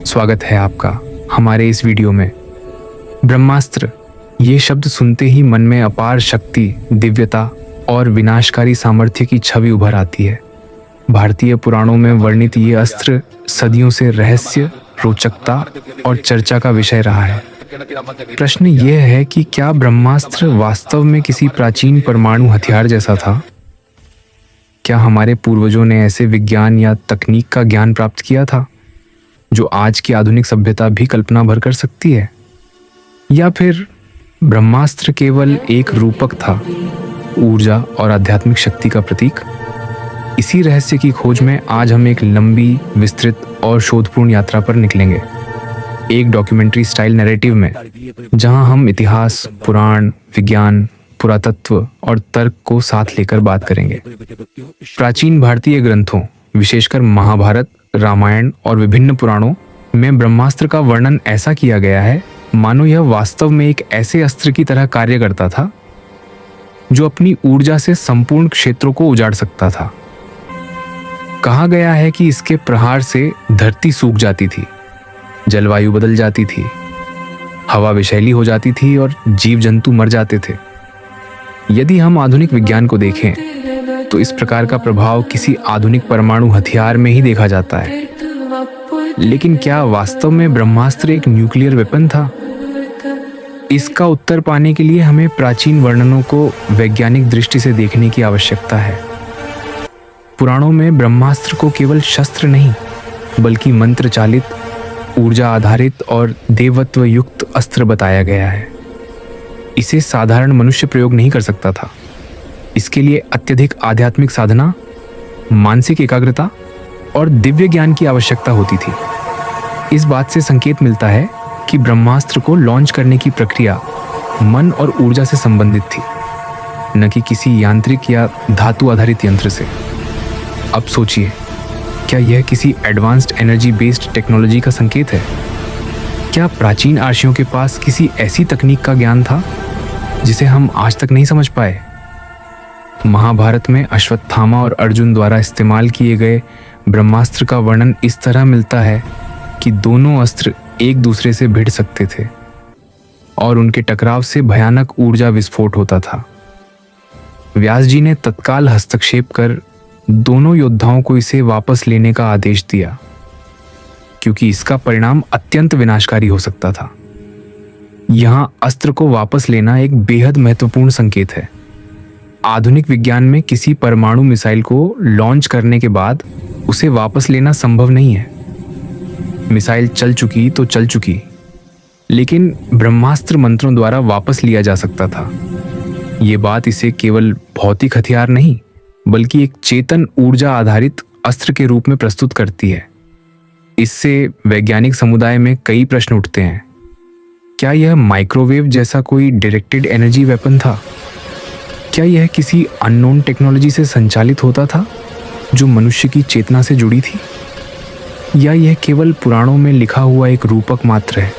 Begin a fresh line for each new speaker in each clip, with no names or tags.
स्वागत है आपका हमारे इस वीडियो में। ब्रह्मास्त्र ये शब्द सुनते ही मन में अपार शक्ति, दिव्यता और विनाशकारी सामर्थ्य की छवि उभर आती है। भारतीय पुराणों में वर्णित ये अस्त्र सदियों से रहस्य, रोचकता और चर्चा का विषय रहा है। प्रश्न ये है कि क्या ब्रह्मास्त्र वास्तव में किसी प्राचीन परमाणु हथियार जैसा था? क्या हमारे पूर्वजों ने ऐसे विज्ञान या तकनीक का ज्ञान प्राप्त किया था जो आज की आधुनिक सभ्यता भी कल्पना भर कर सकती है? या फिर ब्रह्मास्त्र केवल एक रूपक था, ऊर्जा और आध्यात्मिक शक्ति का प्रतीक? इसी रहस्य की खोज में आज हम एक लंबी, विस्तृत और शोधपूर्ण यात्रा पर निकलेंगे। एक डॉक्यूमेंट्री स्टाइल नैरेटिव में, जहां हम इतिहास, पुराण, विज्ञान, पुरातत्व और तर्क को साथ लेकर बात करेंगे। प्राचीन भारतीय ग्रंथों, विशेषकर महाभारत, रामायण और विभिन्न पुराणों में ब्रह्मास्त्र का वर्णन ऐसा किया गया है मानो यह वास्तव में एक ऐसे अस्त्र की तरह कार्य करता था जो अपनी ऊर्जा से संपूर्ण क्षेत्रों को उजाड़ सकता था। कहा गया है कि इसके प्रहार से धरती सूख जाती थी, जलवायु बदल जाती थी, हवा विषैली हो जाती थी और जीव जंतु मर जाते थे। यदि हम आधुनिक विज्ञान को देखें तो इस प्रकार का प्रभाव किसी आधुनिक परमाणु हथियार में ही देखा जाता है। लेकिन क्या वास्तव में ब्रह्मास्त्र एक न्यूक्लियर वेपन था? इसका उत्तर पाने के लिए हमें प्राचीन वर्णनों को वैज्ञानिक दृष्टि से देखने की आवश्यकता है। पुराणों में ब्रह्मास्त्र को केवल शस्त्र नहीं, बल्कि मंत्र चालित, ऊर्जा आधारित और देवत्व युक्त अस्त्र बताया गया है। इसे साधारण मनुष्य प्रयोग नहीं कर सकता था। इसके लिए अत्यधिक आध्यात्मिक साधना, मानसिक एकाग्रता और दिव्य ज्ञान की आवश्यकता होती थी। इस बात से संकेत मिलता है कि ब्रह्मास्त्र को लॉन्च करने की प्रक्रिया मन और ऊर्जा से संबंधित थी, न कि किसी यांत्रिक या धातु आधारित यंत्र से। अब सोचिए, क्या यह किसी एडवांस्ड एनर्जी बेस्ड टेक्नोलॉजी का संकेत है? क्या प्राचीन आर्षियों के पास किसी ऐसी तकनीक का ज्ञान था जिसे हम आज तक नहीं समझ पाए? महाभारत में अश्वत्थामा और अर्जुन द्वारा इस्तेमाल किए गए ब्रह्मास्त्र का वर्णन इस तरह मिलता है कि दोनों अस्त्र एक दूसरे से भिड़ सकते थे और उनके टकराव से भयानक ऊर्जा विस्फोट होता था। व्यास जी ने तत्काल हस्तक्षेप कर दोनों योद्धाओं को इसे वापस लेने का आदेश दिया, क्योंकि इसका परिणाम अत्यंत विनाशकारी हो सकता था। यहां अस्त्र को वापस लेना एक बेहद महत्वपूर्ण संकेत है। आधुनिक विज्ञान में किसी परमाणु मिसाइल को लॉन्च करने के बाद उसे वापस लेना संभव नहीं है। मिसाइल चल चुकी तो चल चुकी, लेकिन ब्रह्मास्त्र मंत्रों द्वारा वापस लिया जा सकता था। ये बात इसे केवल भौतिक हथियार नहीं, बल्कि एक चेतन ऊर्जा आधारित अस्त्र के रूप में प्रस्तुत करती है। इससे वैज्ञानिक समुदाय में कई प्रश्न उठते हैं। क्या यह माइक्रोवेव जैसा कोई डायरेक्टेड एनर्जी वेपन था? क्या यह किसी अननोन टेक्नोलॉजी से संचालित होता था जो मनुष्य की चेतना से जुड़ी थी? या यह केवल पुराणों में लिखा हुआ एक रूपक मात्र है?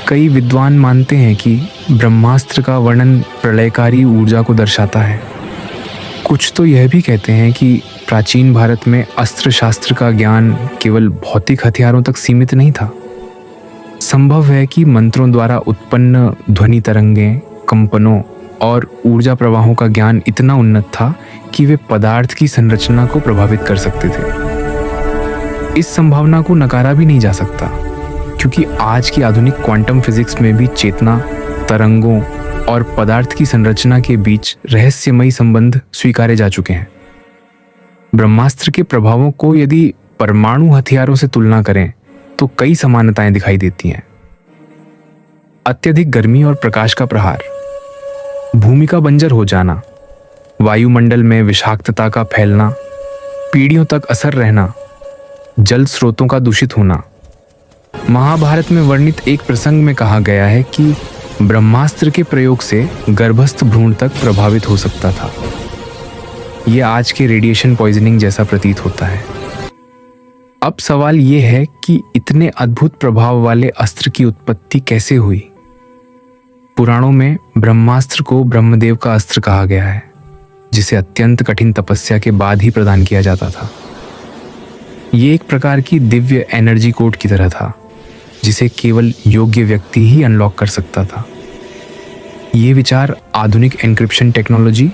कई विद्वान मानते हैं कि ब्रह्मास्त्र का वर्णन प्रलयकारी ऊर्जा को दर्शाता है। कुछ तो यह भी कहते हैं कि प्राचीन भारत में अस्त्र शास्त्र का ज्ञान केवल भौतिक हथियारों तक सीमित नहीं था। संभव है कि मंत्रों द्वारा उत्पन्न ध्वनि तरंगें, कंपनों और ऊर्जा प्रवाहों का ज्ञान इतना उन्नत था कि वे पदार्थ की संरचना को प्रभावित कर सकते थे। इस संभावना को नकारा भी नहीं जा सकता, क्योंकि आज की आधुनिक क्वांटम फिजिक्स में भी चेतना, तरंगों और पदार्थ की संरचना के बीच रहस्यमयी संबंध स्वीकारे जा चुके हैं। ब्रह्मास्त्र के प्रभावों को यदि परमाणु हथियारों से तुलना करें तो कई समानताएं दिखाई देती हैं। अत्यधिक गर्मी और प्रकाश का प्रहार, भूमि का बंजर हो जाना, वायुमंडल में विषाक्तता का फैलना, पीढ़ियों तक असर रहना, जल स्रोतों का दूषित होना। महाभारत में वर्णित एक प्रसंग में कहा गया है कि ब्रह्मास्त्र के प्रयोग से गर्भस्थ भ्रूण तक प्रभावित हो सकता था। यह आज के रेडिएशन पॉइजनिंग जैसा प्रतीत होता है। अब सवाल यह है कि इतने अद्भुत प्रभाव वाले अस्त्र की उत्पत्ति कैसे हुई? पुराणों में ब्रह्मास्त्र को ब्रह्मदेव का अस्त्र कहा गया है, जिसे अत्यंत कठिन तपस्या के बाद ही प्रदान किया जाता था। ये एक प्रकार की दिव्य एनर्जी कोड की तरह था जिसे केवल योग्य व्यक्ति ही अनलॉक कर सकता था। ये विचार आधुनिक एन्क्रिप्शन टेक्नोलॉजी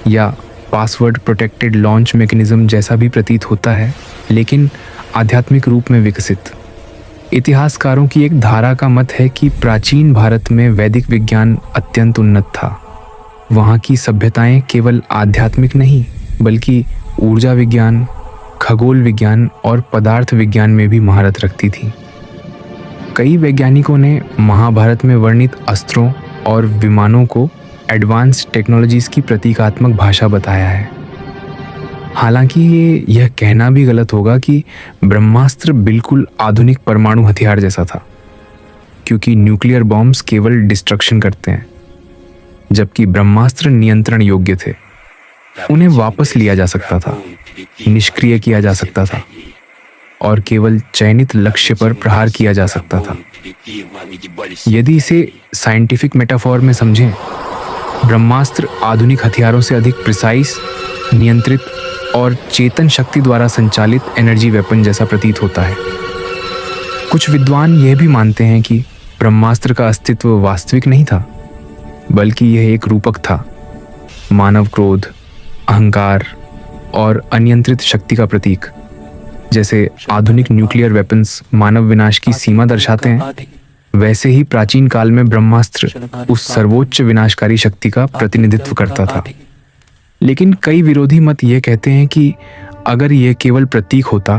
या पासवर्ड प्रोटेक्टेड लॉन्च मैकेनिज्म जैसा भी प्रतीत होता है, लेकिन आध्यात्मिक रूप में विकसित। इतिहासकारों की एक धारा का मत है कि प्राचीन भारत में वैदिक विज्ञान अत्यंत उन्नत था। वहाँ की सभ्यताएं केवल आध्यात्मिक नहीं बल्कि ऊर्जा विज्ञान, खगोल विज्ञान और पदार्थ विज्ञान में भी महारत रखती थी। कई वैज्ञानिकों ने महाभारत में वर्णित अस्त्रों और विमानों को एडवांस टेक्नोलॉजीज की प्रतीकात्मक भाषा बताया है। हालांकि यह कहना भी गलत होगा कि ब्रह्मास्त्र बिल्कुल आधुनिक परमाणु हथियार जैसा था, क्योंकि न्यूक्लियर बॉम्ब्स केवल डिस्ट्रक्शन करते हैं, जबकि ब्रह्मास्त्र नियंत्रण योग्य थे। उन्हें वापस लिया जा सकता था, निष्क्रिय किया जा सकता था और केवल चयनित लक्ष्य पर प्रहार किया जा सकता था। यदि इसे साइंटिफिक मेटाफोर में समझें, ब्रह्मास्त्र आधुनिक हथियारों से अधिक प्रिसाइज, नियंत्रित और चेतन शक्ति द्वारा संचालित एनर्जी वेपन जैसा प्रतीत होता है। कुछ विद्वान यह भी मानते हैं कि ब्रह्मास्त्र का अस्तित्व वास्तविक नहीं था, बल्कि यह एक रूपक था, मानव क्रोध, अहंकार और अनियंत्रित शक्ति का प्रतीक। जैसे आधुनिक न्यूक्लियर वेपन्स मानव विनाश की सीमा दर्शाते हैं, वैसे ही प्राचीन काल में ब्रह्मास्त्र उस सर्वोच्च विनाशकारी शक्ति का प्रतिनिधित्व करता था। लेकिन कई विरोधी मत ये कहते हैं कि अगर यह केवल प्रतीक होता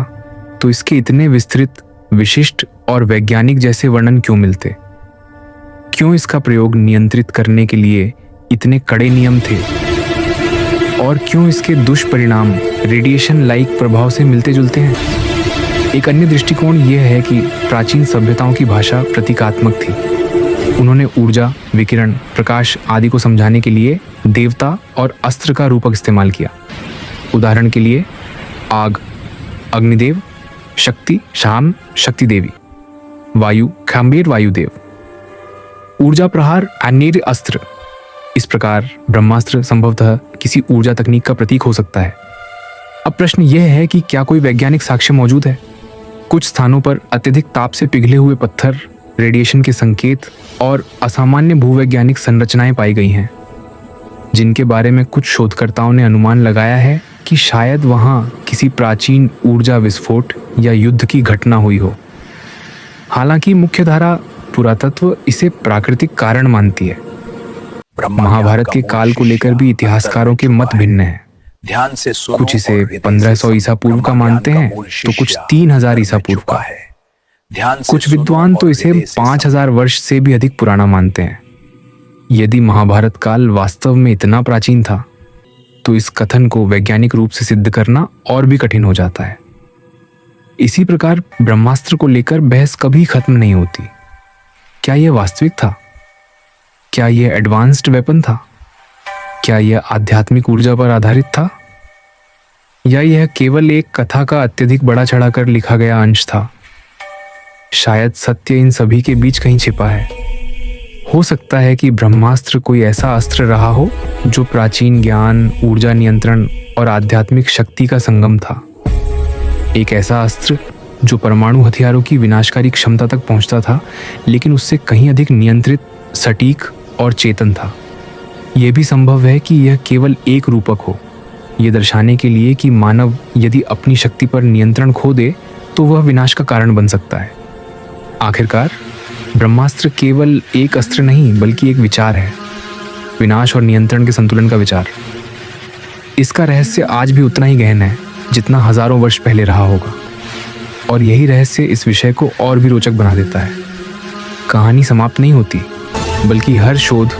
तो इसके इतने विस्तृत, विशिष्ट और वैज्ञानिक जैसे वर्णन क्यों मिलते? क्यों इसका प्रयोग नियंत्रित करने के लिए इतने कड़े नियम थे? और क्यों इसके दुष्परिणाम रेडिएशन लाइक प्रभाव से मिलते जुलते हैं? एक अन्य दृष्टिकोण यह है कि प्राचीन सभ्यताओं की भाषा प्रतीकात्मक थी। उन्होंने ऊर्जा, विकिरण, प्रकाश आदि को समझाने के लिए देवता और अस्त्र का रूपक इस्तेमाल किया। उदाहरण के लिए आग, अग्निदेव, शक्ति, शाम, शक्ति देवी, वायु, खंबीर वायुदेव, ऊर्जा प्रहार, अन्य अस्त्र। इस प्रकार ब्रह्मास्त्र संभवतः किसी ऊर्जा तकनीक का प्रतीक हो सकता है। अब प्रश्न यह है कि क्या कोई वैज्ञानिक साक्ष्य मौजूद है? कुछ स्थानों पर अत्यधिक ताप से पिघले हुए पत्थर, रेडिएशन के संकेत और असामान्य भूवैज्ञानिक संरचनाएं पाई गई हैं, जिनके बारे में कुछ शोधकर्ताओं ने अनुमान लगाया है कि शायद वहां किसी प्राचीन ऊर्जा विस्फोट या युद्ध की घटना हुई हो। हालांकि मुख्यधारा पुरातत्व इसे प्राकृतिक कारण मानती है। महाभारत के काल को लेकर भी इतिहासकारों के मत भिन्न हैं। कुछ इसे 1500 ईसा पूर्व का मानते हैं तो कुछ 3000 ईसा पूर्व का। कुछ विद्वान तो इसे 5000 वर्ष से भी अधिक पुराना मानते हैं। यदि महाभारत काल वास्तव में इतना प्राचीन था तो इस कथन को वैज्ञानिक रूप से सिद्ध करना और भी कठिन हो जाता है। इसी प्रकार ब्रह्मास्त्र को लेकर बहस कभी खत्म नहीं होती। क्या यह वास्तविक था? क्या यह एडवांस्ड वेपन था? क्या यह आध्यात्मिक ऊर्जा पर आधारित था? या यह केवल एक कथा का अत्यधिक बड़ा चढ़ाकर लिखा गया अंश था? शायद सत्य इन सभी के बीच कहीं छिपा है। हो सकता है कि ब्रह्मास्त्र कोई ऐसा अस्त्र रहा हो जो प्राचीन ज्ञान, ऊर्जा नियंत्रण और आध्यात्मिक शक्ति का संगम था। एक ऐसा अस्त्र जो परमाणु हथियारों की विनाशकारी क्षमता तक पहुंचता था, लेकिन उससे कहीं अधिक नियंत्रित, सटीक और चेतन था। यह भी संभव है कि यह केवल एक रूपक हो, यह दर्शाने के लिए कि मानव यदि अपनी शक्ति पर नियंत्रण खो दे तो वह विनाश का कारण बन सकता है। आखिरकार ब्रह्मास्त्र केवल एक अस्त्र नहीं बल्कि एक विचार है, विनाश और नियंत्रण के संतुलन का विचार। इसका रहस्य आज भी उतना ही गहन है जितना हजारों वर्ष पहले रहा होगा, और यही रहस्य इस विषय को और भी रोचक बना देता है। कहानी समाप्त नहीं होती, बल्कि हर शोध,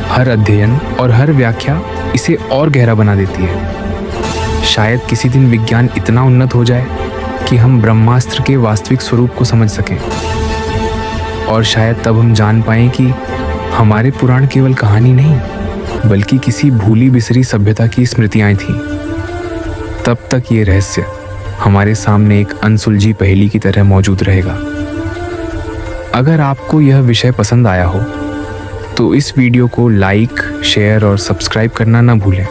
हर अध्ययन और हर व्याख्या इसे और गहरा बना देती है। शायद किसी दिन विज्ञान इतना उन्नत हो जाए कि हम ब्रह्मास्त्र के वास्तविक स्वरूप को समझ सकें, और शायद तब हम जान पाएं कि हमारे पुराण केवल कहानी नहीं बल्कि किसी भूली बिसरी सभ्यता की स्मृतियां थीं। तब तक ये रहस्य हमारे सामने एक अनसुलझी पहेली की तरह मौजूद रहेगा। अगर आपको यह विषय पसंद आया हो तो इस वीडियो को लाइक, शेयर और सब्सक्राइब करना ना भूलें।